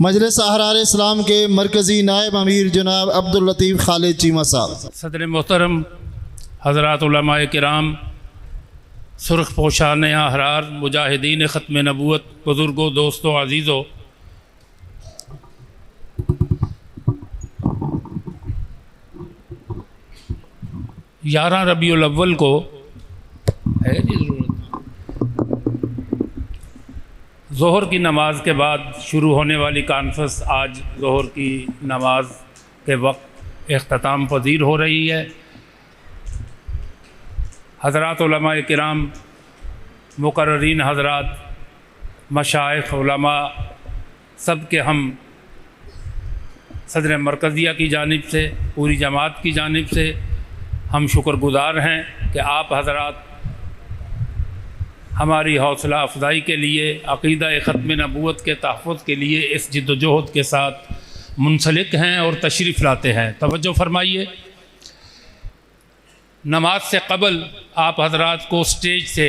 मजलिस अहरार इस्लाम के मरकज़ी नायब अमीर जनाब अब्दुल लतीफ़ खालिद चीमा साहब। सदर मोहतरम हज़रात उलमाए किराम, सुर्ख पोशान अहरार, मुजाहिदीन ख़त्म नबूवत, बुज़ुर्गों, दोस्तों, अज़ीज़ों, ग्यारह रबीउल अव्वल को है जी ज़ोहर की नमाज के बाद शुरू होने वाली कॉन्फ्रेंस आज ज़ोहर की नमाज के वक्त इख्तिताम पज़ीर हो रही है। हज़रात उलमाए किराम, मुक़र्ररीन हज़रात, मशाइख़ उलमा, सब के हम सदर मरकज़िया की जानिब से, पूरी जमात की जानिब से हम शुक्रगुज़ार हैं कि आप हज़रात हमारी हौसला अफजाई के लिए, अक़ीदा ख़त्म नबूवत के तहफ़्फ़ुज़ के लिए इस जिद्दोजहद के साथ मुंसलिक हैं और तशरीफ़ लाते हैं। तवज्जो फरमाइए, नमाज से क़बल आप हज़रात को स्टेज से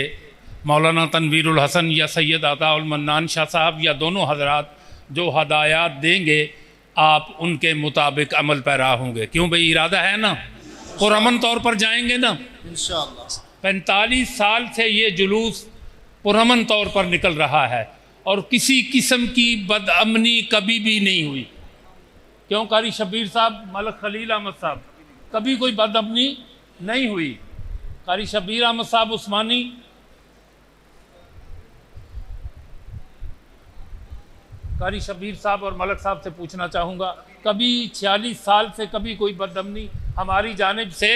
मौलाना तनवीरुल हसन या सैयद अताउल मन्नान शाह साहब या दोनों हज़रात जो हदायत देंगे आप उनके मुताबिक अमल पैरा होंगे। क्यों भाई, इरादा है ना, पुरअमन तौर पर जाएंगे ना इंशाअल्लाह। 45 साल से ये जुलूस पुरअमन तौर पर निकल रहा है और किसी किस्म की बदअमनी कभी भी नहीं हुई। क्यों कारी शबीर साहब, मलक खलील अहमद साहब, कभी कोई बदअमनी नहीं हुई। कारी शबीर अहमद साहब उस्मानी, कारी शबीर साहब और मलक साहब से पूछना चाहूँगा, कभी 46 साल से कभी कोई बदअमनी हमारी जानिब से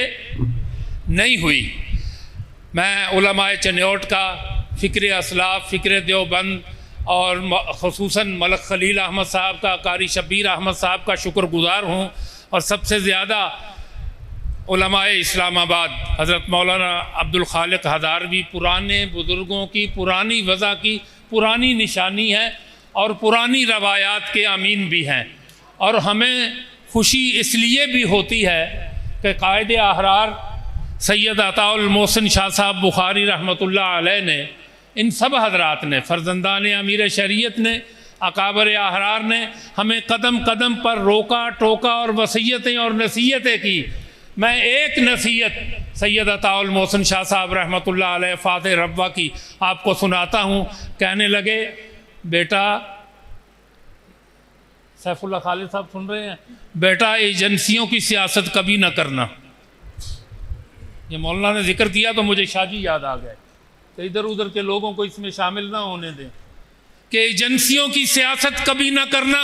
नहीं हुई। मैं उलमाए चन्योट का, फ़िक्र असलाफ, फ़िक्र देवबंद और ख़ुसूसन मलक खलील अहमद साहब का, कारी शबीर अहमद साहब का शुक्रगुज़ार हूँ। और सबसे ज़्यादा उलमाए इस्लामाबाद हज़रत मौलाना अब्दुल खालिक हज़ारवी, पुराने बुज़ुर्गों की पुरानी वज़ा की पुरानी निशानी है और पुरानी रवायात के अमीन भी हैं। और हमें खुशी इसलिए भी होती है कि कायदे अहरार सैयद अताउल मोहसिन शाह साहब बुखारी रहमतुल्लाह अलैह ने, इन सब हजरात ने, फ़र्जंदान अमीर शरीयत ने, अकाबर अहरार ने हमें कदम कदम पर रोका टोका और वसीयतें और नसीहतें की। मैं एक नसीहत सैयद अताउल मोहसिन शाह साहब रहमतुल्लाह अलैह फ़ातिह रब्वा की आपको सुनाता हूँ। कहने लगे, बेटा, सैफुल्लाह खालिद साहब सुन रहे हैं, बेटा एजेंसियों की सियासत कभी ना करना। ये मौलाना ने जिक्र किया तो मुझे शाजी याद आ गए कि इधर उधर के लोगों को इसमें शामिल ना होने दें कि एजेंसियों की सियासत कभी ना करना।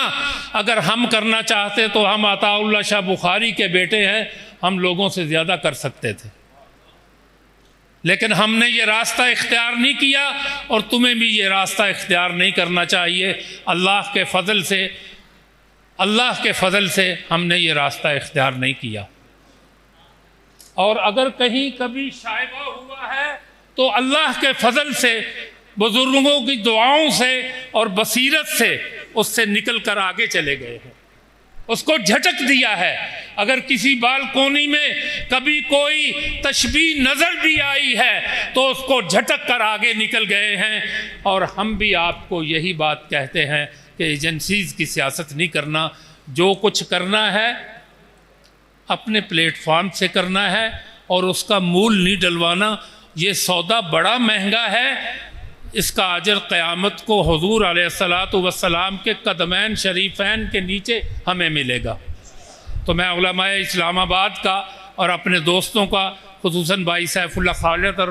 अगर हम करना चाहते तो हम अताउल्लाह शाह बुखारी के बेटे हैं, हम लोगों से ज़्यादा कर सकते थे, लेकिन हमने ये रास्ता इख्तियार नहीं किया और तुम्हें भी ये रास्ता इख्तियार नहीं करना चाहिए। अल्लाह के फ़ज़ल से हमने ये रास्ता इख्तियार नहीं किया। और अगर कहीं कभी शायबा हुआ है तो अल्लाह के फ़ज़ल से, बुज़ुर्गों की दुआओं से और बसीरत से उससे निकल कर आगे चले गए हैं, उसको झटक दिया है। अगर किसी बालकोनी में कभी कोई तशबीह नज़र भी आई है तो उसको झटक कर आगे निकल गए हैं। और हम भी आपको यही बात कहते हैं कि एजेंसीज़ की सियासत नहीं करना। जो कुछ करना है अपने प्लेटफॉर्म से करना है और उसका मूल नहीं डलवाना। ये सौदा बड़ा महंगा है, इसका अजर क़यामत को हुज़ूर अलैहिस्सलातु वस्सलाम के कदमैन शरीफैन के नीचे हमें मिलेगा। तो मैं उलमाए इस्लामाबाद का और अपने दोस्तों का, खुसूसन भाई सैफुल्लाह खालिद और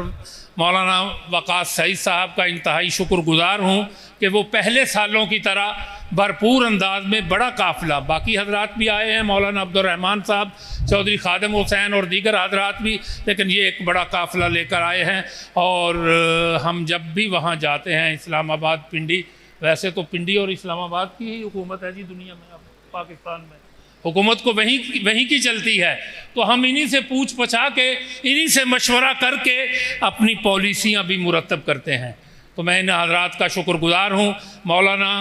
मौलाना वक़ास सईद साहब का इंतहाई शुक्रगुज़ार हूँ कि वो पहले सालों की तरह भरपूर अंदाज में बड़ा काफ़िला, बाकी हजरात भी आए हैं, मौलाना अब्दुर्रहमान साहब, चौधरी खादिम हुसैन और दीगर हजरात भी, लेकिन ये एक बड़ा काफ़िला लेकर आए हैं। और हम जब भी वहाँ जाते हैं, इस्लामाबाद, पिंडी, वैसे तो पिंडी और इस्लामाबाद की ही हुकूमत है जी दुनिया में, अब पाकिस्तान में हुकूमत को वहीं की चलती है, तो हम इन्हीं से पूछ पछा के, इन्हीं से मशवरा करके अपनी पॉलिसियाँ भी मुरतब करते हैं। तो मैं इन हजरात का शुक्रगुज़ार हूँ। मौलाना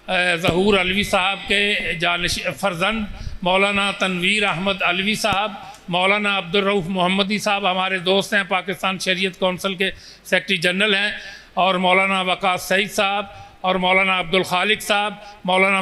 ज़हूर अलवी साहब के फ़र्जंद मौलाना तनवीर अहमद अलवी साहब, मौलाना अब्दुल रऊफ़ मोहम्मदी साहब हमारे दोस्त हैं, पाकिस्तान शरीयत कौंसिल के सेक्रेटरी जनरल हैं, और मौलाना वक़ास सईद साहब, और मौलाना अब्दुल खालिक साहब, मौलाना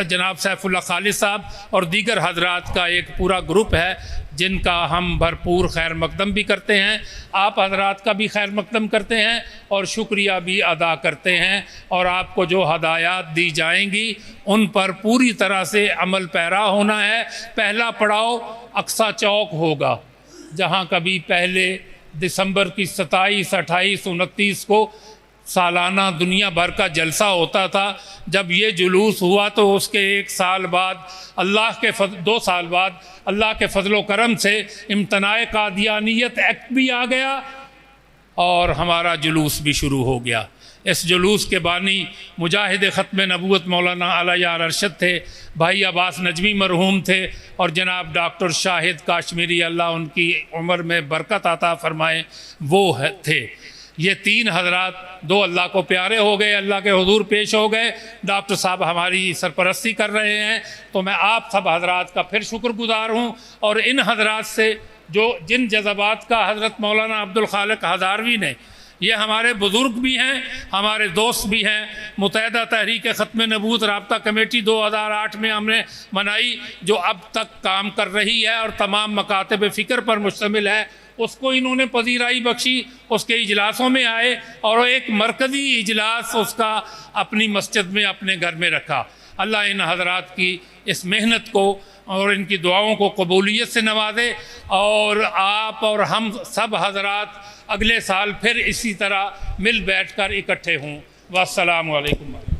जनाब सैफुल्लाह खालिद साहब और दीगर हजरात का एक पूरा ग्रुप है जिनका हम भरपूर खैर मकदम भी करते हैं। आप हजरात का भी खैर मकदम करते हैं और शुक्रिया भी अदा करते हैं, और आपको जो हदायत दी जाएंगी उन पर पूरी तरह से अमल पैरा होना है। पहला पड़ाव अक्सा चौक होगा, जहां कभी पहले दिसंबर की 27, 28, 29 को सालाना दुनिया भर का जलसा होता था। जब ये जुलूस हुआ तो उसके 1 साल बाद 2 साल बाद अल्लाह के फजलो करम से इम्तनाए कादियानियत एक्ट भी आ गया और हमारा जुलूस भी शुरू हो गया। इस जुलूस के बानी मुजाहिद ख़त्म नबूवत मौलाना आला यार अरशद थे, भाई अब्बास नजमी मरहूम थे, और जनाब डॉक्टर शाहिद काश्मीरी, अल्लाह उनकी उम्र में बरकत अता फरमाए, वो थे। ये 3 हजरात 2 अल्लाह को प्यारे हो गए, अल्लाह के हुजूर पेश हो गए। डॉक्टर साहब हमारी सरपरस्ती कर रहे हैं, तो मैं आप सब हजरात का फिर शुक्रगुजार हूँ। और इन हजरात से जिन जज़बात का हज़रत मौलाना अब्दुल खालिक हज़ारवी ने, ये हमारे बुज़ुर्ग भी हैं, हमारे दोस्त भी हैं। मुत्तहिदा तहरीक ख़त्म नबूवत राब्ता कमेटी 2008 में हमने बनाई, जो अब तक काम कर रही है और तमाम मकातब फ़िक्र पर मुश्तमिल है। उसको इन्होंने पजीराई बख्शी, उसके इजलासों में आए और एक मरकज़ी इजलास उसका अपनी मस्जिद में अपने घर में रखा। अल्लाह इन हज़रात की इस मेहनत को और इनकी दुआओं को कबूलियत से नवाजे, और आप और हम सब हज़रात अगले साल फिर इसी तरह मिल बैठ कर इकट्ठे हों। वस्सलामु अलैकुम।